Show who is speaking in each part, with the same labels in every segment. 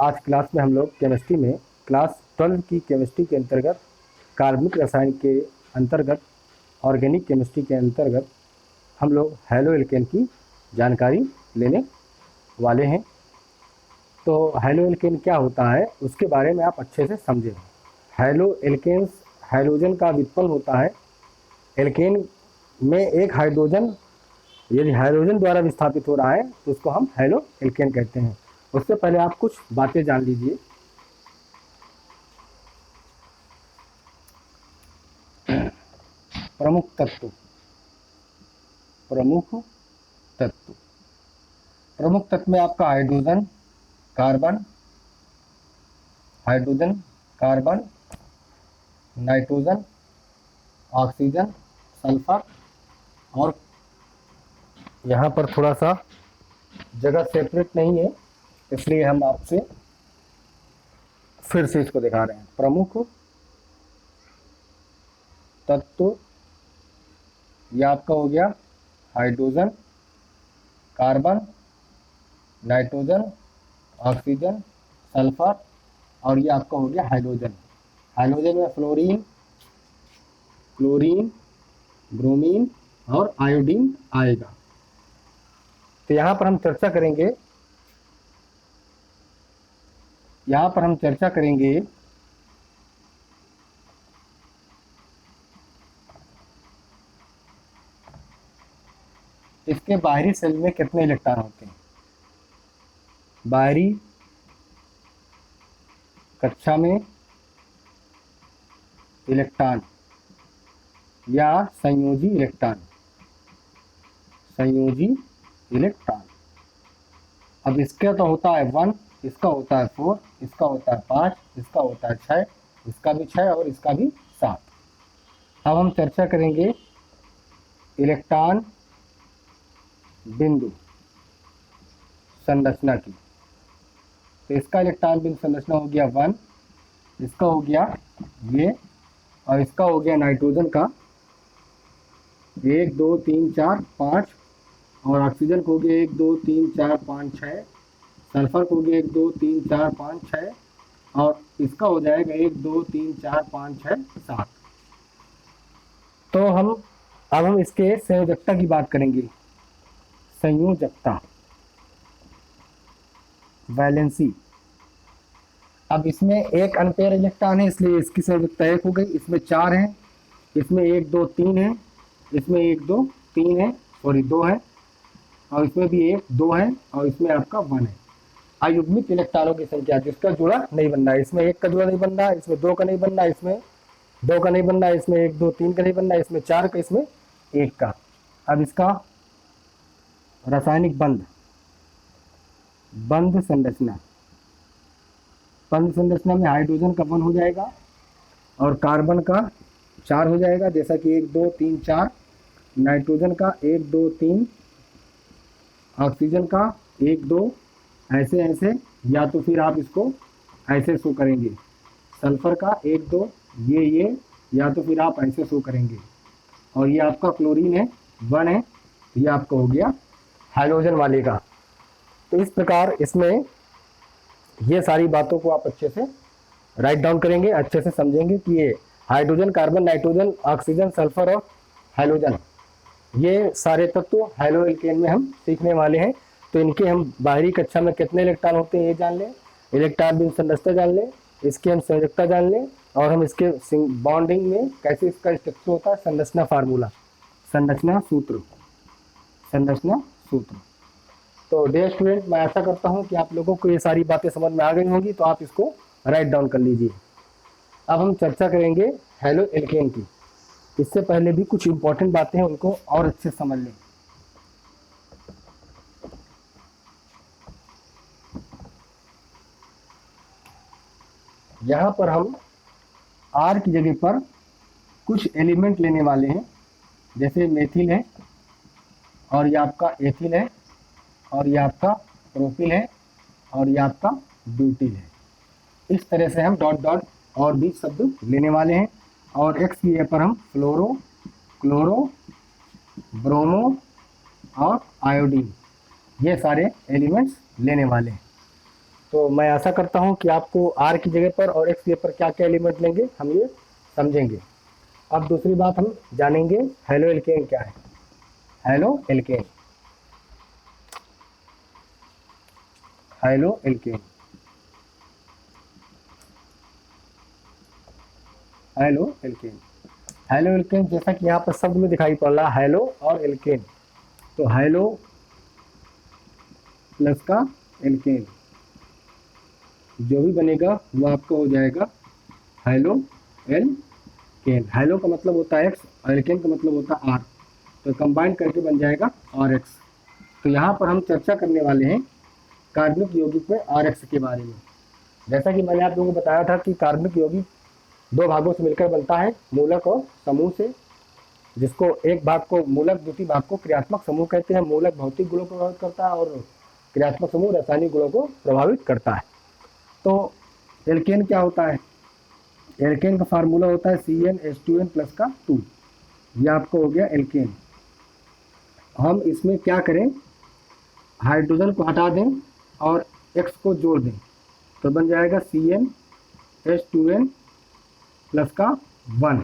Speaker 1: आज क्लास में हम लोग केमिस्ट्री में क्लास 12 की केमिस्ट्री के अंतर्गत कार्बनिक रसायन के अंतर्गत ऑर्गेनिक केमिस्ट्री के अंतर्गत हम लोग हैलो एल्केन की जानकारी लेने वाले हैं। तो हैलो एल्केन क्या होता है उसके बारे में आप अच्छे से समझें। हैलो एल्केन्स हाइड्रोजन का व्युत्पन्न होता है। एल्केन में एक हाइड्रोजन यदि हाइड्रोजन द्वारा विस्थापित हो रहा है तो उसको हम हैलो एल्केन कहते हैं। उससे पहले आप कुछ बातें जान लीजिए। प्रमुख तत्व प्रमुख तत्व प्रमुख तत्व में आपका hydrogen carbon nitrogen oxygen sulphur, और यहाँ पर थोड़ा सा जगह सेपरेट नहीं है इसलिए हम आपसे फिर से इसको दिखा रहे हैं। प्रमुख तत्व यह आपका हो गया hydrogen carbon nitrogen oxygen sulphur, और ये आपका हो गया हाइड्रोजन। हाइड्रोजन में क्लोरीन ब्रोमीन और आयोडीन आएगा। तो यहाँ पर हम चर्चा करेंगे इसके बाहरी सेल में कितने इलेक्ट्रॉन होते हैं। बाहरी कक्षा में इलेक्ट्रॉन या संयोजी इलेक्ट्रॉन। अब इसका तो होता है 1, इसका होता है 4, इसका होता है 5, इसका होता है 6, इसका भी 6 और इसका भी 7। अब हम चर्चा करेंगे इलेक्ट्रॉन बिंदु संरचना की। तो इसका इलेक्ट्रॉन बिंदु संरचना हो गया 1, इसका हो गया ये, और इसका हो गया नाइट्रोजन का 1 2 3 4 5, और ऑक्सीजन को हो गया 1 2 3 4 5 6, सल्फर को हो गया 1 2 3 4 5 6, और इसका हो जाएगा 1 2 3 4 5 6 7। तो अब हम इसके संयोजकता की बात करेंगे। संयोजकता वैलेंसी। अब इसमें एक अनपेयर इलेक्ट्रॉन है इसलिए इसकी संयोजकता 1 हो गई। इसमें 4 है, इसमें 1 2 3 है, इसमें 1 2 3 है, सॉरी 2 है, और इसमें भी 1 2 है, और इसमें आपका 1 है। अयुग्मित इलेक्ट्रॉनों की संख्या जिसका जुड़ा नहीं बन रहा है, इसमें 1 का जुड़ा नहीं बन रहा है, इसमें 2 का नहीं बन रहा है, इसमें 2 का नहीं बन रहा है, इसमें 1 2 3 का नहीं बन रहा है, इसमें 4 का, इसमें 1 का। अब इसका रासायनिक बंध संरचना में हाइड्रोजन का 1 हो जाएगा और कार्बन का 4 हो जाएगा, जैसा कि 1 2 3 4, नाइट्रोजन का 1 2 3, ऑक्सीजन का 1 2, ऐसे, या तो फिर आप इसको ऐसे शो करेंगे, सल्फर का 1 2, ये, या तो फिर आप ऐसे शो करेंगे, और ये आपका क्लोरीन है 1 है, तो ये आपका हो गया हाइड्रोजन वाले का। तो इस प्रकार इसमें ये सारी बातों को आप अच्छे से राइट डाउन करेंगे, अच्छे से समझेंगे कि ये hydrogen carbon nitrogen oxygen sulphur और हाइड्रोजन, ये सारे तत्व हैलो एल्केन में हम सीखने वाले हैं। तो इनके हम बाहरी कक्षा में कितने इलेक्ट्रॉन होते हैं ये जान लें, इलेक्ट्रॉन बिंदु संरचना जान लें, इसकी हम संयोजकता जान लें, और हम इसके बॉन्डिंग में कैसे इसका स्ट्रक्चर होता है, संरचना सूत्र। तो डियर स्टूडेंट, मैं आशा करता हूँ कि आप लोगों को ये सारी बातें समझ में आ गई होंगी, तो आप इसको राइट डाउन कर लीजिए। अब हम चर्चा करेंगे हैलो एल्केन की। इससे पहले भी कुछ इंपॉर्टेंट बातें हैं, उनको और अच्छे से समझ लें। यहाँ पर हम R की जगह पर कुछ एलिमेंट लेने वाले हैं, जैसे मेथिल है, और ये आपका एथिल है, और ये आपका प्रोपिल है, और ये आपका ब्यूटिल है। इस तरह से हम डॉट और भी शब्द लेने वाले हैं, और X की जगह पर हम फ्लोरो क्लोरो ब्रोमो और आयोडीन, ये सारे एलिमेंट्स लेने वाले हैं। तो मैं आशा करता हूँ कि आपको आर की जगह पर और एक्स की जगह पर क्या क्या एलिमेंट लेंगे हम ये समझेंगे। अब दूसरी बात हम जानेंगे हेलो एल्केन क्या है। Halo alkane, haloalkane, haloalkane, halo alkane जैसा कि यहाँ पर शब्द में दिखाई पड़ रहा है हेलो और एल्केन, तो हेलो प्लस का एल्केन जो भी बनेगा वो आपका हो जाएगा हेलो एल्केन। हेलो का मतलब होता है एक्स और एल्केन का मतलब होता है आर, तो कंबाइन करके बन जाएगा आर एक्स। तो यहाँ पर हम चर्चा करने वाले हैं कार्बनिक यौगिक में आर एक्स के बारे में। जैसा कि मैंने आप लोगों को बताया था कि कार्बनिक यौगिक दो भागों से मिलकर बनता है, मूलक और समूह से, जिसको एक भाग को मूलक, दूसरी भाग को क्रियात्मक समूह कहते हैं। मूलक भौतिक गुणों को प्रभावित करता है और क्रियात्मक समूह रासायनिक गुणों को प्रभावित करता है। तो एल्केन क्या होता है? एल्केन का फार्मूला होता है CnH2n प्लस का 2, ये आपको हो गया एल्केन। हम इसमें क्या करें, हाइड्रोजन को हटा दें और एक्स को जोड़ दें तो बन जाएगा CnH2n प्लस का 1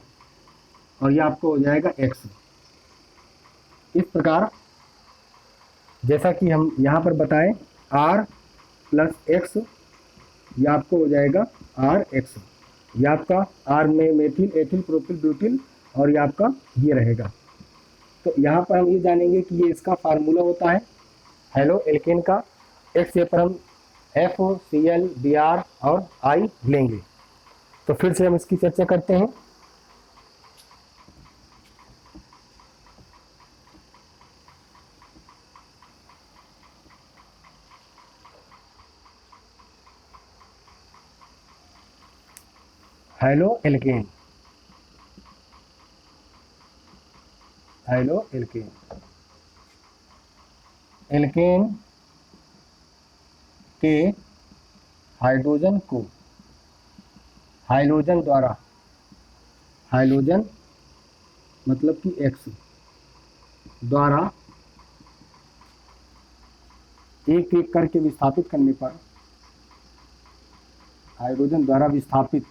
Speaker 1: और ये आपको हो जाएगा एक्स। इस प्रकार जैसा कि हम यहाँ पर बताएं R प्लस एक्स, ये आपको हो जाएगा आर एक्स। ये आपका आर में मेथिल, एथिल, प्रोपिल, ब्यूटिल और ये आपका ये रहेगा। तो यहाँ पर हम ये जानेंगे कि ये इसका फार्मूला होता है हेलो एल्केन का। एक्स ये पर हम FOCl, Br और I लेंगे। तो फिर से हम इसकी चर्चा करते हैं। Haloalkane, haloalkane, alkane के हाइड्रोजन को हाइलोजन द्वारा, हाइलोजन मतलब कि एक्स द्वारा एक एक करके विस्थापित करने पर, हाइड्रोजन द्वारा विस्थापित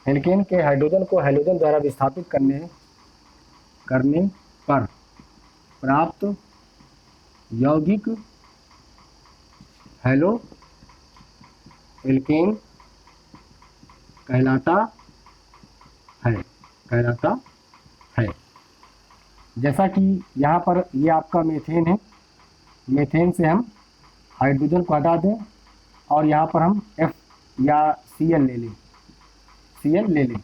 Speaker 1: एल्केन के हाइड्रोजन को हाइलोजन द्वारा विस्थापित करने पर प्राप्त यौगिक हेलो एल्केन कहलाता है। जैसा कि यहाँ पर ये आपका मीथेन है, मीथेन से हम हाइड्रोजन को हटा दें और यहाँ पर हम F या Cl ले लें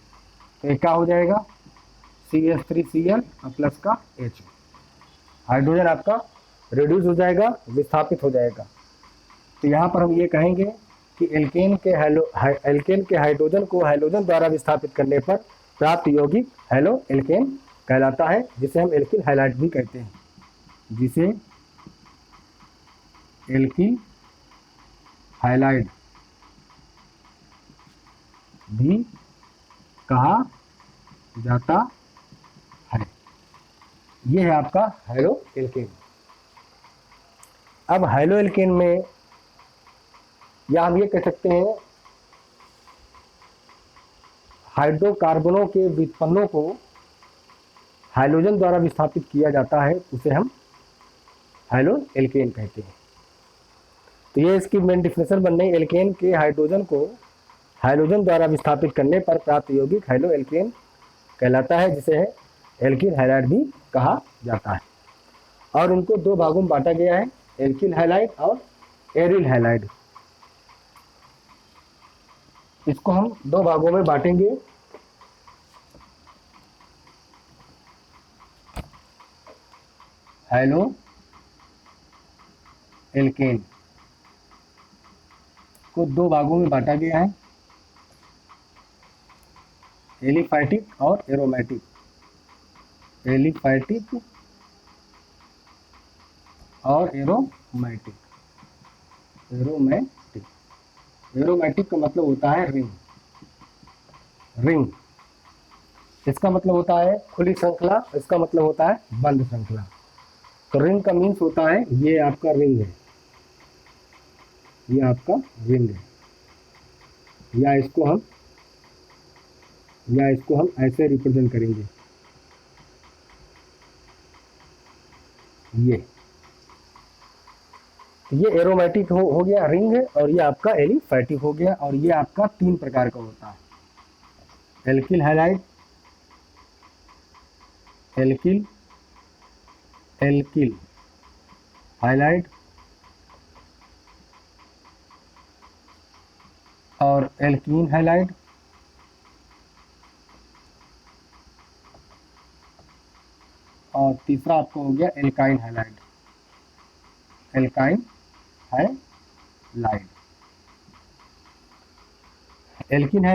Speaker 1: तो ये क्या हो जाएगा CH3Cl प्लस का H। हाइड्रोजन आपका रिड्यूस हो जाएगा, विस्थापित हो जाएगा। तो यहाँ पर हम ये कहेंगे कि एल्केन के हाइड्रोजन को हाइलोजन द्वारा विस्थापित करने पर प्राप्त यौगिक हेलो एल्केन कहलाता है, जिसे हम एल्किल हाइलाइड भी कहते हैं, जिसे एल्किल हाइलाइड भी कहा जाता है। ये है आपका हेलो एल्केन। अब हेलो एल्केन में या हम ये कह सकते हैं हाइड्रोकार्बनों के व्युत्पन्नों को हाइलोजन द्वारा विस्थापित किया जाता है, उसे हम हेलो एल्केन कहते हैं। तो ये इसकी मेन डिफिनेशन बन रही, एल्केन के हाइड्रोजन को हाइलोजन द्वारा विस्थापित करने पर प्राप्त यौगिक हेलो एल्केन कहलाता है, जिसे एल्किल हाइलाइड भी कहा जाता है। और उनको दो भागों में बांटा गया है, एल्किल हाइलाइड और एरिल हाइलाइड। इसको हम दो भागों में बांटेंगे। हेलो एल्केन को दो भागों में बांटा गया है, एलिफैटिक और एरोमेटिक। एलिफैटिक और एरोमेटिक। एरोमेटिक, एरोमेटिक का मतलब होता है रिंग। रिंग इसका मतलब होता है खुली श्रृंखला, इसका मतलब होता है बंद श्रृंखला। तो रिंग का मीन्स होता है ये आपका रिंग है, ये आपका रिंग है, या इसको हम ऐसे रिप्रेजेंट करेंगे, ये एरोमेटिक हो गया रिंग है, और ये आपका एलिफैटिक हो गया। और ये आपका 3 प्रकार का होता है, alkyl halide, alkyl alkyl highlight और एल्कीन हाइलाइट। और तीसरा आपको हो गया alkyne highlight, alkyne highlight, alkene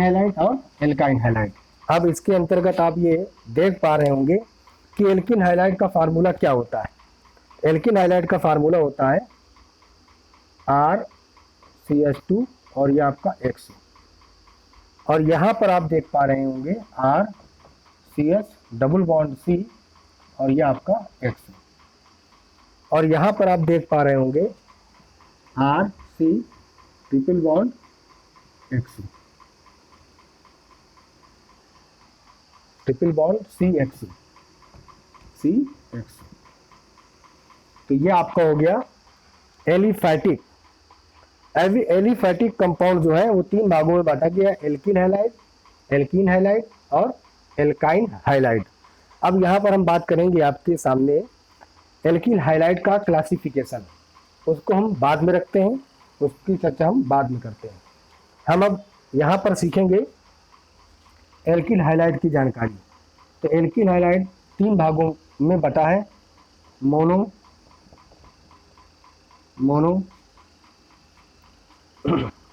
Speaker 1: highlight और एल्काइन हाइलाइट। अब इसके अंतर्गत आप ये देख पा रहे होंगे कि एल्कीन हाइलाइट का फार्मूला क्या होता है। एल्कीन हाइलाइट का फार्मूला होता है RCH2 और ये आपका X, और यहाँ पर आप देख पा रहे होंगे RCH डबल बॉन्ड C और ये आपका X, और यहाँ पर आप देख पा रहे होंगे RC triple bond X, triple bond CX। तो ये आपका हो गया एलिफैटिक। एलिफैटिक कंपाउंड जो है वो 3 भागों में बांटा गया, एल्किल हाइलाइट, एल्कीन हाइलाइट और एल्काइन हाइलाइट। अब यहाँ पर हम बात करेंगे आपके सामने एल्किल हाइलाइट का क्लासिफिकेशन, उसको हम बाद में रखते हैं, उसकी चर्चा हम बाद में करते हैं। हम अब यहाँ पर सीखेंगे एल्किल हाइलाइट की जानकारी। तो एल्किल हाइलाइट 3 भागों में बटा है, मोनो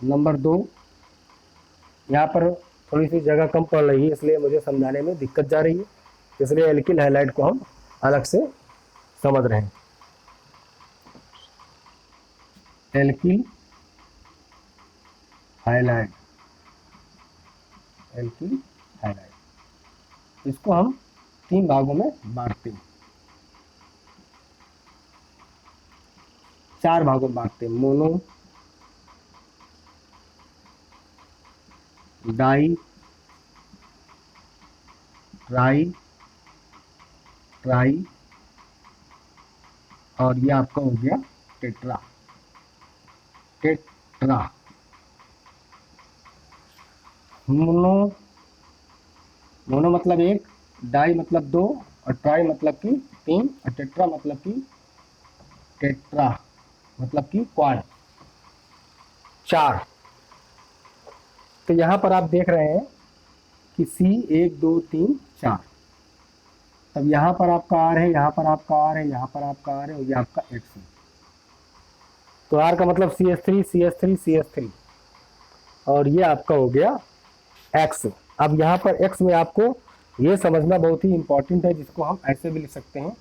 Speaker 1: नंबर 2, यहाँ पर थोड़ी सी जगह कम पड़ रही है इसलिए मुझे समझाने में दिक्कत जा रही है, इसलिए एल्किल हाइलाइट को हम अलग से समझ रहे हैं। एल्किल हाइलाइट, एल्किल हाइलाइट, इसको हम 3 भागों में बांटते हैं, 4 भागों में बांटते हैं, मोनो, डाई, ट्राई और ये आपका हो गया टेट्रा। मोनो मतलब 1, डाई मतलब 2 और ट्राई मतलब कि 3 और टेट्रा मतलब कि क्वाड 4। तो यहाँ पर आप देख रहे हैं कि C 1 2 3 4, तब यहाँ पर आपका R है, यहाँ पर आपका R है, यहाँ पर आपका R है और ये आपका X है। तो R का मतलब CH3 और ये आपका हो गया X। अब यहाँ पर X में आपको ये समझना बहुत ही इंपॉर्टेंट है, जिसको हम ऐसे भी लिख सकते हैं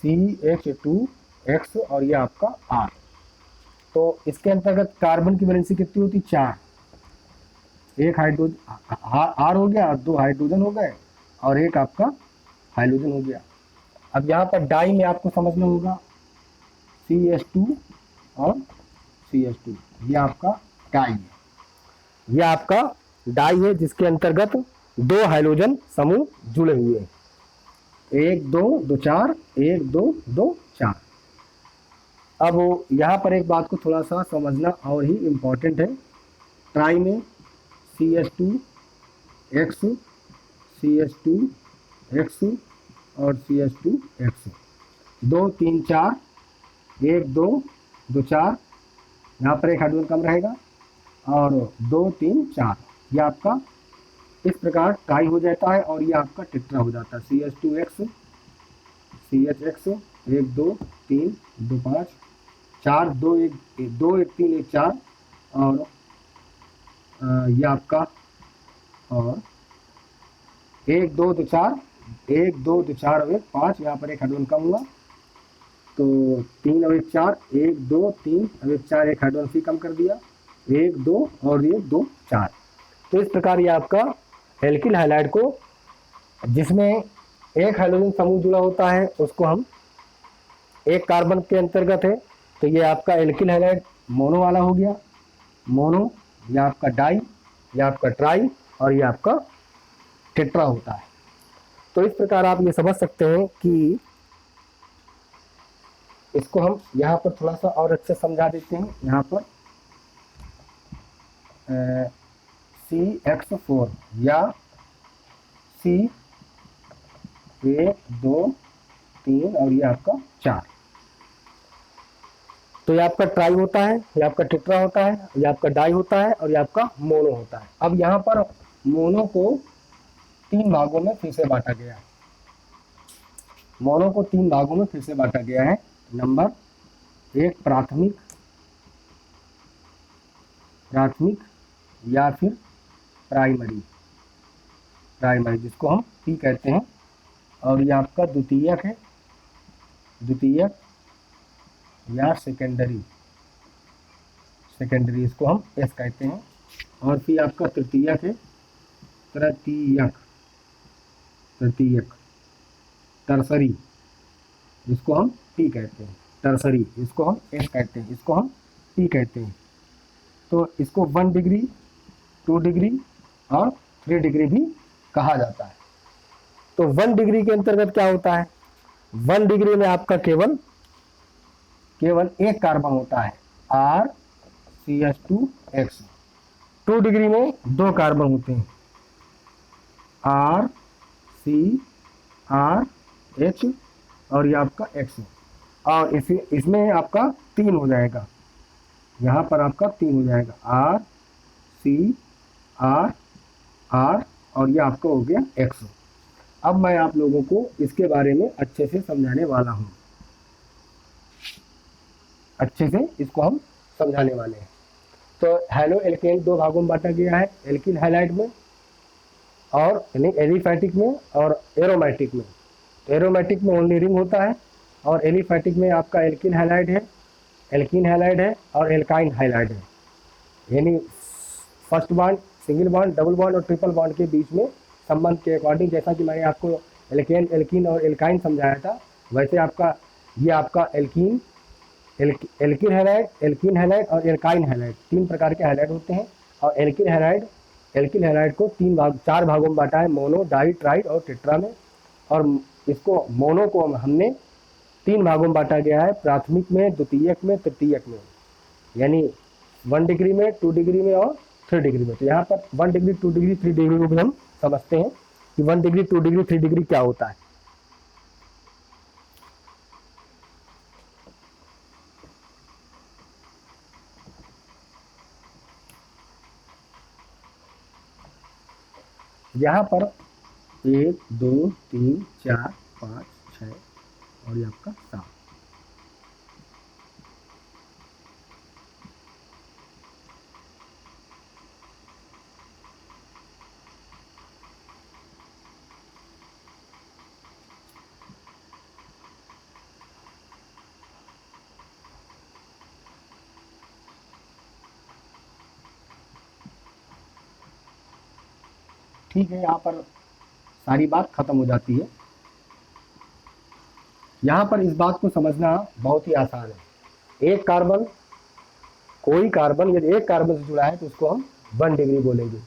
Speaker 1: CH2X और ये आपका R। तो इसके अंतर्गत कार्बन की वैलेंसी कितनी होती, 4, एक हाइड्रोजन R हो गया, 2 हाइड्रोजन हो गए और एक आपका हाइड्रोजन हो गया। अब यहाँ पर डाई में आपको समझना होगा CH2 और CH2, ये आपका डाई है, ये आपका डाई है जिसके अंतर्गत 2 हाइड्रोजन समूह जुड़े हुए हैं, 1 2 2 4, 1 2 2 4। अब यहाँ पर एक बात को थोड़ा सा समझना और ही इम्पोर्टेंट है, ट्राई में CH2X और CH2X, 2 3 4, 1 2 2 4, यहाँ पर एक हाइड्रोजन कम रहेगा और 2 3 4, ये आपका इस प्रकार ट्राई हो जाता है और ये आपका टेट्रा हो जाता है, CH2X 1 2 3 2 5 4 2 1 2 1 3 1 4 और ये आपका और 1 2 2 4 1 2 2 4 और 1 5, यहाँ पर एक हाइड्रोजन कम हुआ तो 3 और 1 4, 1 2 3 और 1 4, एक हाइड्रोजन फिर कम कर दिया, 1 2 और ये 2 4। तो इस प्रकार ये आपका एल्किल हाइलाइट को, जिसमें एक हाइड्रोजन समूह जुड़ा होता है उसको हम एक कार्बन के अंतर्गत है, तो ये आपका एल्किल हैलाइड मोनो वाला हो गया, मोनो, या आपका डाई, या आपका ट्राई, और ये आपका टेट्रा होता है। तो इस प्रकार आप ये समझ सकते हैं कि इसको हम यहाँ पर थोड़ा सा और अच्छे समझा देते हैं। यहाँ पर CX4 या C 1 2 3 और ये आपका 4, तो ये आपका ट्राई होता है, ये आपका टेट्रा होता है, ये आपका डाई होता है, और ये आपका मोनो होता है। अब यहाँ पर मोनो को 3 भागों में फिर से बांटा गया है। मोनो को 3 भागों में फिर से बांटा गया है। नंबर 1 प्राथमिक या फिर प्राइमरी, जिसको हम पी कहते हैं, और ये आपका द्वितीयक है, द्वितीयक या सेकेंडरी, इसको हम एस कहते हैं, और फिर आपका तृतीयक है, टर्सरी, जिसको हम टी कहते हैं, टर्सरी, इसको हम एस कहते हैं, इसको हम टी कहते हैं। तो इसको 1 डिग्री, 2 डिग्री और 3 डिग्री भी कहा जाता है। तो 1 डिग्री के अंतर्गत क्या होता है, 1 डिग्री में आपका केवल एक कार्बन होता है, RCH2X। 2 डिग्री में 2 कार्बन होते हैं, RCRH और ये आपका X, और इसमें आपका 3 हो जाएगा, यहाँ पर आपका 3 हो जाएगा, RCRR और ये आपका हो गया X। अब मैं आप लोगों को इसके बारे में अच्छे से समझाने वाला हूँ, अच्छे से इसको हम समझाने वाले हैं। तो हैलो एल्केन 2 भागों में बांटा गया है, एल्किल हैलाइड में और यानी एलिफैटिक में और एरोमेटिक में। तो एरोमेटिक में ओनली रिंग होता है, और एलिफैटिक में आपका एल्किन हैलाइड है, और एल्काइन हैलाइड है, यानी first bond, single bond, double bond और ट्रिपल बॉन्ड के बीच में संबंध के अकॉर्डिंग, जैसा कि मैंने आपको एल्किन और एल्काइन समझाया था, वैसे आपका ये आपका एल्किन हैलाइड और एल्काइन हैलाइड 3 प्रकार के हैलाइड होते हैं। और एल्किल हैलाइड को 4 भागों में बांटा है, मोनो, डाई, ट्राई और टेट्रा में। और इसको मोनो को हमने 3 भागों में बांटा गया है, प्राथमिक में, द्वितीयक में, तृतीयक में, यानी 1 डिग्री में, 2 डिग्री में और 3 डिग्री में। तो यहाँ पर 1 डिग्री, 2 डिग्री, 3 डिग्री को भी हम समझते हैं कि 1 डिग्री, 2 डिग्री, 3 डिग्री क्या होता है। यहाँ पर 1 2 3 4 5 6 और ये आपका 7। ठीक है, यहाँ पर सारी बात खत्म हो जाती है। यहाँ पर इस बात को समझना बहुत ही आसान है। एक कार्बन, कोई कार्बन यदि एक कार्बन से जुड़ा है तो उसको हम 1 डिग्री बोलेंगे,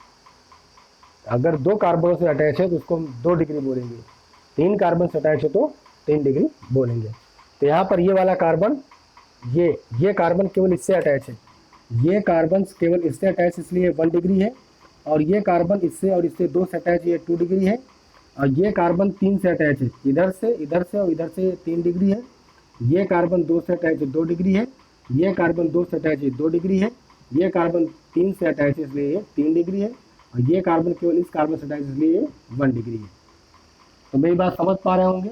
Speaker 1: अगर 2 कार्बनों से अटैच है तो उसको हम 2 डिग्री बोलेंगे, 3 कार्बन से अटैच है तो 3 डिग्री बोलेंगे। तो यहाँ पर ये वाला कार्बन, ये कार्बन केवल इससे अटैच है, ये कार्बन केवल इससे अटैच इसलिए 1 डिग्री है, और ये कार्बन इससे और इससे 2 से अटैच, ये 2 डिग्री है, और ये कार्बन 3 से अटैच है, इधर से और इधर से 3 डिग्री है, ये कार्बन 2 से अटैच है 2 डिग्री है, ये कार्बन 2 से अटैच है 2 डिग्री है, ये कार्बन 3 से अटैच है इसलिए ये 3 डिग्री है, और ये कार्बन केवल इस कार्बन से अटैच इसलिए ये 1 डिग्री है। तो मेरी बात समझ पा रहे होंगे,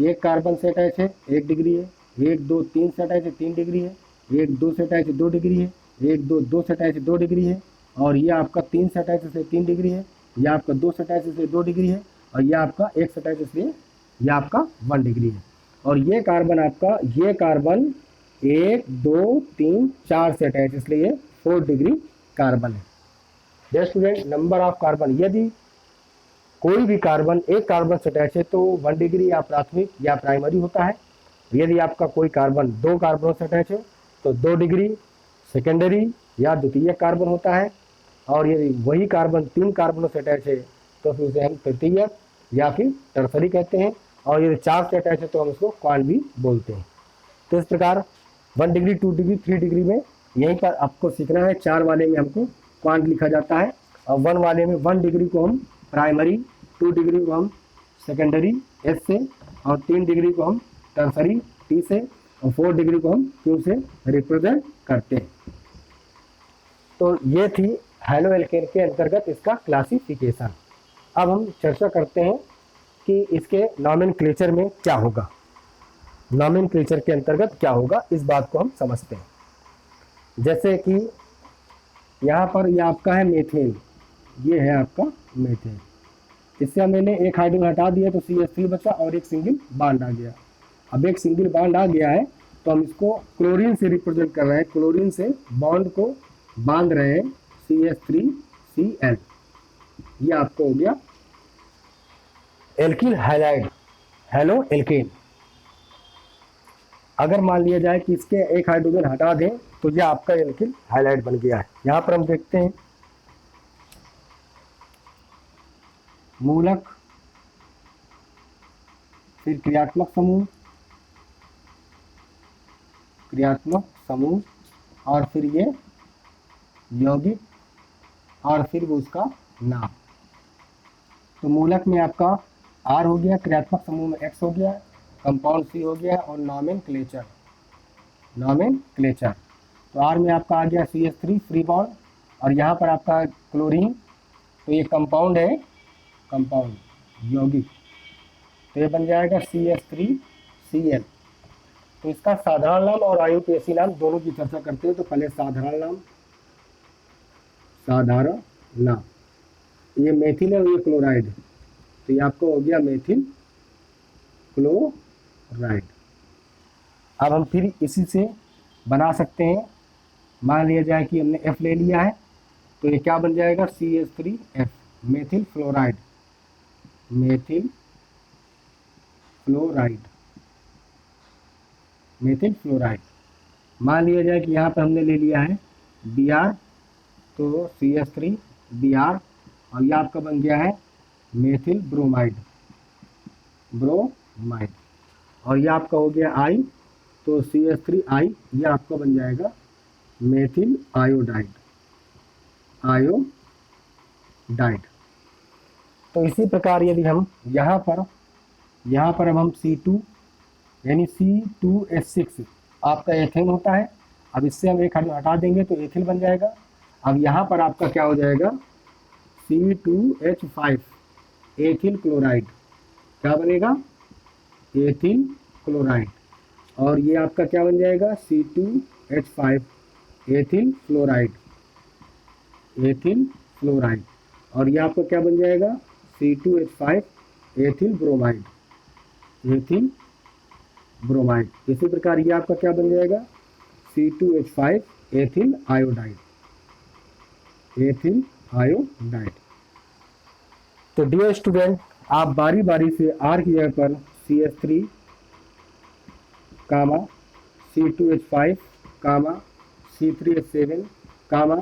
Speaker 1: एक कार्बन से अटैच है 1 डिग्री है, 1 2 3 से अटैच है 3 डिग्री है, 1 2 से अटैच है 2 डिग्री है, 1 2 2 से अटैच है 2 डिग्री है, और ये आपका 3 से अटैच इसलिए 3 डिग्री है, ये आपका 2 से अटैच इसलिए 2 डिग्री है, और ये आपका 1 से अटैच इसलिए ये आपका 1 डिग्री है। और ये कार्बन आपका, ये कार्बन 1 2 3 4 से अटैच इसलिए 4 डिग्री कार्बन है। Dear student, number of carbon, यदि कोई भी कार्बन एक कार्बन से अटैच है तो 1 डिग्री या प्राथमिक या प्राइमरी होता है। यदि आपका कोई कार्बन 2 कार्बनों से अटैच है तो 2 डिग्री सेकेंडरी या द्वितीयक कार्बन होता है। और यदि वही कार्बन 3 कार्बनों से अटैच है तो फिर उसे हम तृतीयक या फिर टर्सरी कहते हैं। और यदि 4 से अटैच है तो हम उसको क्वार्ट भी बोलते हैं। तो इस प्रकार 1 डिग्री, 2 डिग्री, 3 डिग्री में यहीं पर आपको सीखना है। 4 वाले में हमको क्वांट लिखा जाता है और 1 वाले में 1 डिग्री को हम प्राइमरी, 2 डिग्री को हम सेकेंडरी एस से, और 3 डिग्री को हम टर्सरी टी से, और 4 डिग्री को हम क्यू से रिप्रेजेंट करते हैं। तो ये थी हैलो एल्केन के अंतर्गत इसका क्लासिफिकेशन। अब हम चर्चा करते हैं कि इसके नॉमेनक्लेचर में क्या होगा, नॉमेनक्लेचर के अंतर्गत क्या होगा, इस बात को हम समझते हैं। जैसे कि यहाँ पर ये आपका है मेथेन, ये है आपका मेथेन। इससे मैंने एक हाइड्रोजन हटा दिया तो CH3 बचा और एक सिंगल बॉन्ड आ गया। अब एक सिंगल बॉन्ड आ गया है तो हम इसको क्लोरीन से रिप्रेजेंट कर रहे हैं, क्लोरीन से बॉन्ड को बांध रहे हैं CH3Cl। ये आपको हो गया एल्किल हैलाइड, हेलो एल्केन। अगर मान लिया जाए कि इसके एक हाइड्रोजन हटा दें तो यह आपका एल्किल हैलाइड बन गया है। यहाँ पर हम देखते हैं मूलक, फिर क्रियात्मक समूह, क्रियात्मक समूह, और फिर ये यौगिक, और फिर वो उसका नाम। तो मूलक में आपका R हो गया, क्रियात्मक समूह में X हो गया, कंपाउंड C हो गया, और नॉमेनक्लेचर, नॉमेनक्लेचर तो R में आपका आ गया CH3 फ्री बॉन्ड, और यहाँ पर आपका क्लोरीन, तो ये कंपाउंड है, कंपाउंड यौगिक, तो ये बन जाएगा CH3Cl। तो इसका साधारण नाम और IUPAC नाम दोनों की चर्चा करते हैं। तो पहले साधारण नाम, साधारण नाम, ये मेथिल है और ये क्लोराइड है, तो ये आपको हो गया मेथिल क्लोराइड। अब हम फिर इसी से बना सकते हैं। मान लिया जाए कि हमने F ले लिया है तो ये क्या बन जाएगा CH3F, methyl fluoride, methyl fluoride, methyl fluoride. मान लिया जाए कि यहाँ पर हमने ले लिया है Br, तो CH3Br, और ये आपका बन गया है मेथिल ब्रोमाइड, ब्रोमाइड, और ये आपका हो गया I, तो CH3I, ये आपका बन जाएगा मेथिल आयोडाइड, आयोडाइड। तो इसी प्रकार यदि हम यहाँ पर अब हम C2 यानी C2H6 आपका एथेन होता है। अब इससे हम एक हटा देंगे तो एथिल बन जाएगा। अब यहाँ पर आपका क्या हो जाएगा C2H5 एथिल क्लोराइड, क्या बनेगा एथिल क्लोराइड, और ये आपका क्या बन जाएगा C2H5 ethyl fluoride, ethyl fluoride, और ये आपका क्या बन जाएगा C2H5 ethyl bromide, ethyl bromide. इसी प्रकार ये आपका क्या बन जाएगा C2H5 ethyl iodide, ethyl iodide. तो डियर स्टूडेंट, आप बारी बारी से R की जगह पर CH3 कामा C2H5 कामा C3H7 कामा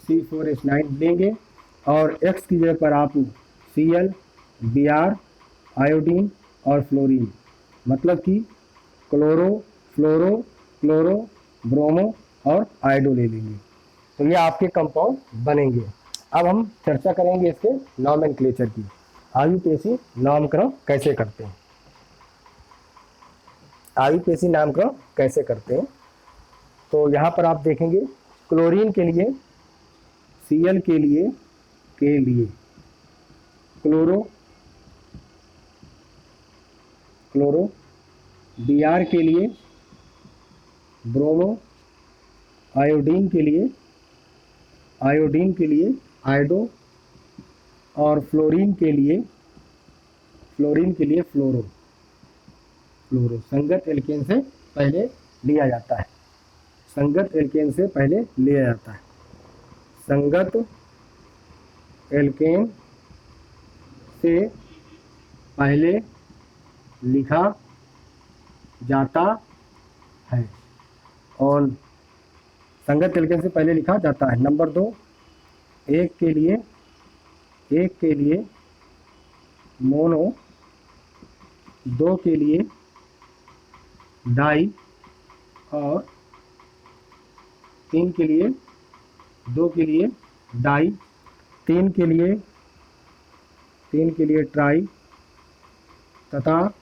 Speaker 1: C4H9 लेंगे, और X की जगह पर आप Cl, Br, आयोडीन और फ्लोरीन, मतलब कि क्लोरो, फ्लोरो, क्लोरो, ब्रोमो और आयोडो ले लेंगे, तो ये आपके कंपाउंड बनेंगे। अब हम चर्चा करेंगे इसके नॉमेनक्लेचर की, IUPAC नामकरण कैसे करते हैं, IUPAC नामकरण कैसे करते हैं। तो यहाँ पर आप देखेंगे क्लोरीन के लिए Cl के लिए क्लोरो, क्लोरो, Br के लिए ब्रोमो, आयोडीन के लिए आयोडो, और फ्लोरीन के लिए फ्लोरो, फ्लोरो संगत एल्केन से पहले लिया जाता है, संगत एल्केन से पहले लिया जाता है, संगत एल्केन से पहले लिखा जाता है, और संगत एल्केन से पहले लिखा जाता है। नंबर 2, एक के लिए मोनो, 2 के लिए डाई, और 3 के लिए, 2 के लिए डाई, 3 के लिए ट्राई, तथा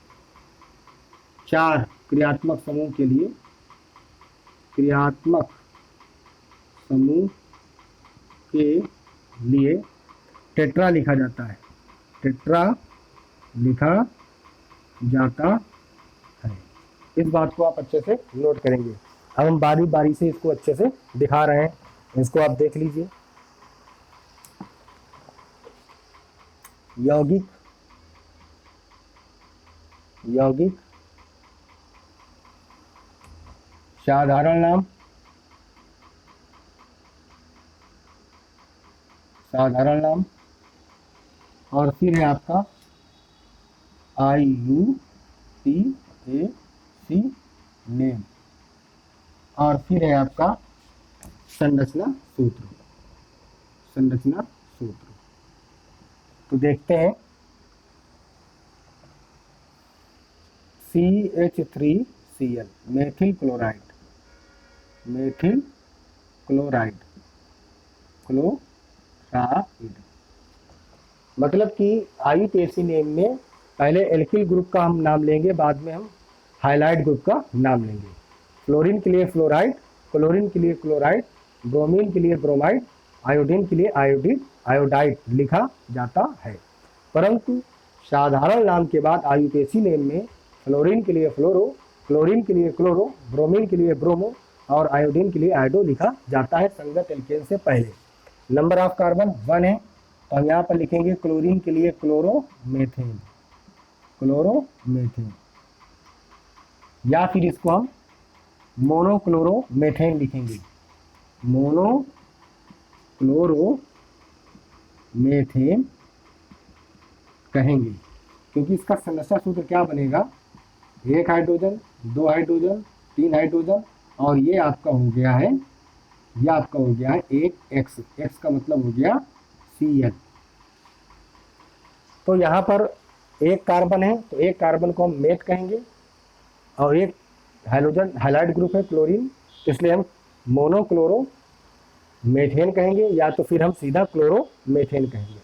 Speaker 1: 4 क्रियात्मक समूह के लिए टेट्रा लिखा जाता है। टेट्रा लिखा जाता है। इस बात को आप अच्छे से नोट करेंगे। अब हम बारी बारी से इसको अच्छे से दिखा रहे हैं, इसको आप देख लीजिए। यौगिक साधारण नाम, और फिर है आपका IUPAC नेम, और फिर है आपका संरचना सूत्र। तो देखते हैं, CH3Cl मेथिल क्लोराइड, मतलब कि IUPAC नेम में पहले एल्किल ग्रुप का हम नाम लेंगे, बाद में हम हाइलाइट ग्रुप का नाम लेंगे। फ्लोरीन के लिए फ्लोराइड, क्लोरीन के लिए क्लोराइड, ब्रोमीन के लिए ब्रोमाइड, आयोडीन के लिए आयोडाइड लिखा जाता है। परंतु साधारण नाम के बाद IUPAC नेम में फ्लोरीन के लिए फ्लोरो, क्लोरीन के लिए क्लोरो, ब्रोमीन के लिए ब्रोमो, और आयोडीन के लिए आयोडो लिखा जाता है संगत एल्केन से पहले। नंबर ऑफ कार्बन 1 है, तो हम यहाँ पर लिखेंगे क्लोरीन के लिए क्लोरोमेथेन, या फिर इसको हम मोनोक्लोरोमेथेन लिखेंगे, मोनोक्लोरोमेथेन कहेंगे, क्योंकि इसका संरचना सूत्र क्या बनेगा, 1 हाइड्रोजन, 2 हाइड्रोजन, 3 हाइड्रोजन, और ये आपका हो गया है एक X का मतलब हो गया Cl। तो यहाँ पर एक कार्बन है, तो एक कार्बन को हम मेथ कहेंगे, और एक हाइड्रोजन हाइलाइट ग्रुप है क्लोरीन, तो इसलिए हम मोनोक्लोरोमेथेन कहेंगे, या तो फिर हम सीधा क्लोरोमेथेन कहेंगे।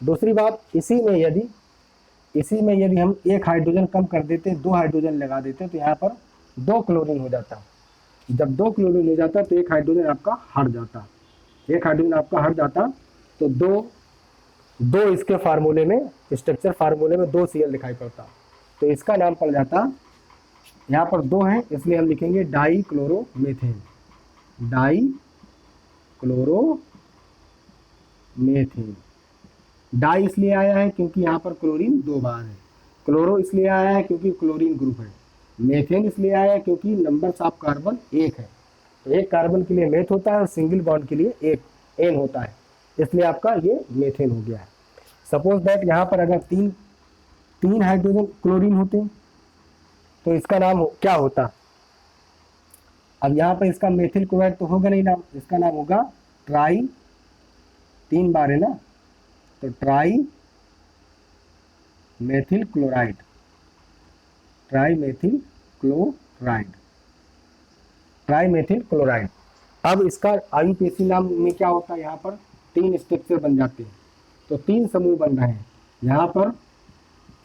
Speaker 1: दूसरी बात, इसी में यदि हम एक हाइड्रोजन कम कर देते, 2 हाइड्रोजन लगा देते, तो यहाँ पर 2 क्लोरीन हो जाता। जब 2 क्लोरीन हो जाता तो एक हाइड्रोजन आपका हट जाता, तो दो इसके फार्मूले में, स्ट्रक्चर फार्मूले में 2 Cl दिखाई पड़ता, तो इसका नाम पड़ जाता, यहाँ पर 2 है इसलिए हम लिखेंगे डाई क्लोरोमेथेन। डाई इसलिए आया है क्योंकि यहाँ पर क्लोरीन 2 बार है, क्लोरो इसलिए आया है क्योंकि क्लोरीन ग्रुप है, मेथेन इसलिए आया है क्योंकि नंबर्स ऑफ कार्बन 1 है, तो एक कार्बन के लिए मेथ होता है और सिंगल बॉन्ड के लिए एक एन होता है, इसलिए आपका ये मेथेन हो गया है। सपोज दैट यहाँ पर अगर तीन हाइड्रोजन क्लोरीन होते तो इसका नाम क्या होता, अब यहाँ पर इसका मेथिल क्लोराइड तो होगा नहीं नाम, इसका नाम होगा ट्राई, 3 बार है ना, तो ट्राई मेथिल क्लोराइड, अब इसका IUPAC नाम में क्या होता है, यहाँ पर 3 स्ट्रक्चर बन जाते हैं, तो 3 समूह बन रहे हैं, यहाँ पर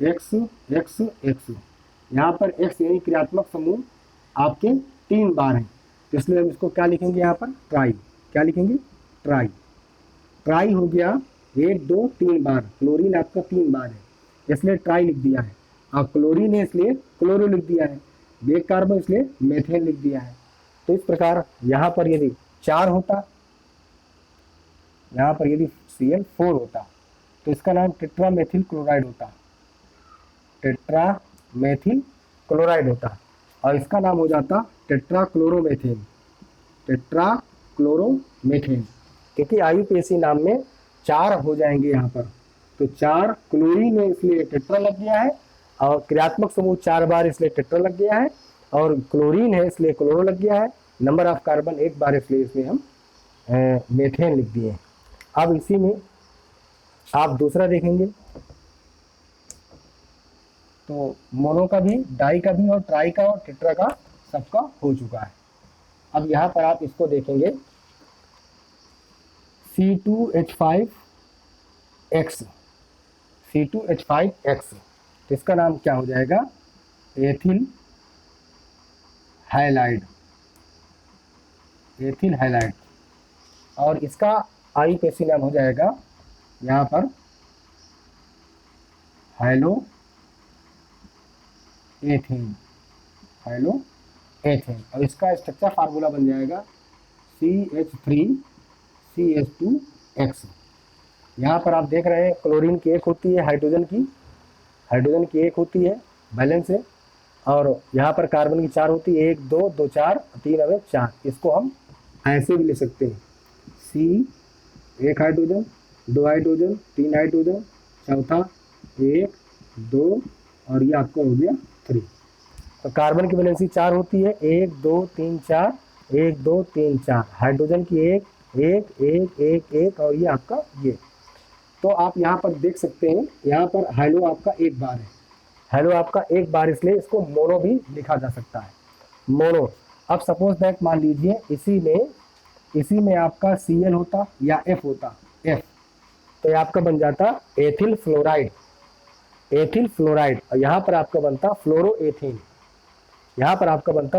Speaker 1: X, यहाँ पर X यानी क्रियात्मक समूह आपके 3 बार हैं, तो इसलिए हम इसको क्या लिखेंगे, यहाँ पर ट्राई, क्या लिखेंगे, ट्राई हो गया 1 2 3 बार, क्लोरीन आपका 3 बार है इसलिए ट्राई लिख दिया है, और क्लोरीन है इसलिए क्लोरो लिख दिया है, एक कार्बन इसलिए मेथेन लिख दिया है। तो इस प्रकार यहाँ पर यदि 4 होता, यहाँ पर यदि Cl4 होता तो इसका नाम टेट्रामेथिल क्लोराइड होता, और इसका नाम हो जाता टेट्राक्लोरोमेथेन, क्योंकि IUPAC नाम में 4 हो जाएंगे यहाँ पर, तो 4 क्लोरीन है इसलिए टेट्रा लग गया है, और क्रियात्मक समूह 4 बार इसलिए टेट्रा लग गया है, और क्लोरीन है इसलिए क्लोरो लग गया है, नंबर ऑफ कार्बन 1 बार इसलिए इसमें हम मेथेन लिख दिए। अब इसी में आप दूसरा देखेंगे तो मोनो का भी, डाई का भी, और ट्राई का और टेट्रा का सबका हो चुका है। अब यहाँ पर आप इसको देखेंगे C2H5X, C2H5X, तो इसका नाम क्या हो जाएगा, एथिल हैलाइड, एथिल हैलाइड। और इसका IUPAC नाम हो जाएगा यहाँ पर हैलो एथेन, हैलो एथेन। और इसका स्ट्रक्चर फार्मूला बन जाएगा CH3CH2X। यहाँ पर आप देख रहे हैं क्लोरीन की 1 होती है, हाइड्रोजन की 1 होती है बैलेंस है, और यहाँ पर कार्बन की 4 होती है, 1 2 2 4 3 अवे 4। इसको हम ऐसे भी ले सकते हैं, C 1 हाइड्रोजन, 2 हाइड्रोजन, 3 हाइड्रोजन, चौथा 1 2, और ये आपको हो गया 3। तो कार्बन की वैलेंसी 4 होती है, 1 2 3 4, 1 2 3 4, हाइड्रोजन की 1 1 1 1 1, और ये आपका ये। तो आप यहाँ पर देख सकते हैं, यहाँ पर हाइलो आपका 1 बार है, हाइलो आपका 1 बार, इसलिए इसको मोनो भी लिखा जा सकता है, मोनो। अब सपोज दैट मान लीजिए इसी में आपका Cl होता या F होता, F, तो ये आपका बन जाता एथिल फ्लोराइड, एथिल फ्लोराइड, और यहाँ पर आपका बनता फ्लोरोएथेन, यहाँ पर आपका बनता